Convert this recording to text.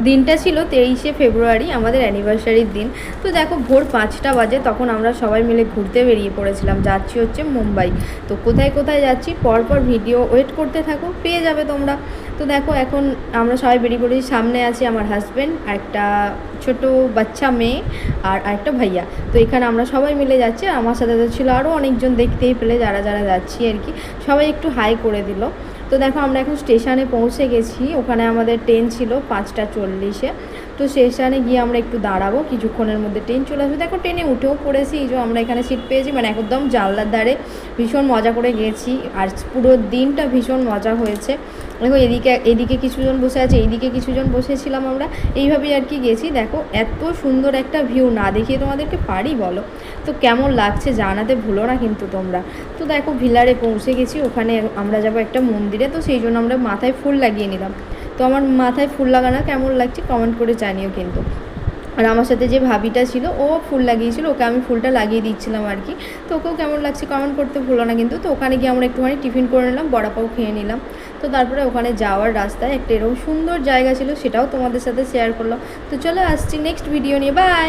দিনটা ছিল 23শে ফেব্রুয়ারি, আমাদের অ্যানিভার্সারির দিন। তো দেখো ভোর 5টা বাজে, তখন আমরা সবাই মিলে ঘুরতে বেরিয়ে পড়েছিলাম। যাচ্ছি হচ্ছে মুম্বাই। তো কোথায় কোথায় যাচ্ছি পরপর ভিডিও ওয়েট করতে থাকো, পেয়ে যাবে তোমরা। তো দেখো এখন আমরা সবাই বেরিয়ে পড়েছি। সামনে আছে আমার হাজব্যান্ড, আর একটা ছোট বাচ্চা মেয়ে, আর আরেকটা ভাইয়া। তো এখানে আমরা সবাই মিলে যাচ্ছি। আর আমার সাথে ছিল আরও অনেকজন, দেখতেই পেলে যারা যারা যাচ্ছি আর কি। সবাই একটু হাই করে দিল। তো দেখো আমরা এখন স্টেশনে পৌঁছে গেছি। ওখানে আমাদের ট্রেন ছিল 5টা 40-এ। তো স্টেশনে গিয়ে আমরা একটু দাঁড়াবো, কিছুক্ষণের মধ্যে ট্রেন চলে আসবে। দেখো ট্রেনে উঠেও পড়েছি, এই যে আমরা এখানে সিট পেয়েছি, মানে একদম জানলার ধারে। ভীষণ মজা করে গেছি, আর পুরো দিনটা ভীষণ মজা হয়েছে। দেখো এদিকে এদিকে কিছুজন বসে আছে, এইদিকে কিছুজন বসেছিলাম আমরা, এইভাবেই আর কি গেছি। দেখো এত সুন্দর একটা ভিউ, না দেখিয়ে তোমাদেরকে পারি বলো? তো কেমন লাগছে জানাতে ভুলো না কিন্তু তোমরা। তো দেখো ভিলারে পৌঁছে গেছি, ওখানে আমরা যাবো একটা মন্দিরে। তো সেই জন্য আমরা মাথায় ফুল লাগিয়ে নিলাম। তো আমার মাথায় ফুল লাগানো কেমন লাগছে কমেন্ট করে জানিও কিন্তু। আর আমার সাথে যে ভাবিটা ছিল ও ফুল লাগিয়েছিল, ওকে আমি ফুলটা লাগিয়ে দিচ্ছিলাম আর কি। তো ওকেও কেমন লাগছে কমেন্ট করতে ভুলো না কিন্তু। তো ওখানে গিয়ে আমরা একটুখানি টিফিন করে নিলাম, বড়াপাও খেয়ে নিলাম। তো তারপরে ওখানে যাওয়ার রাস্তায় একটা এরকম সুন্দর জায়গা ছিল, সেটাও তোমাদের সাথে শেয়ার করলাম। তো চলো আসছি নেক্সট ভিডিও নিয়ে, বাই।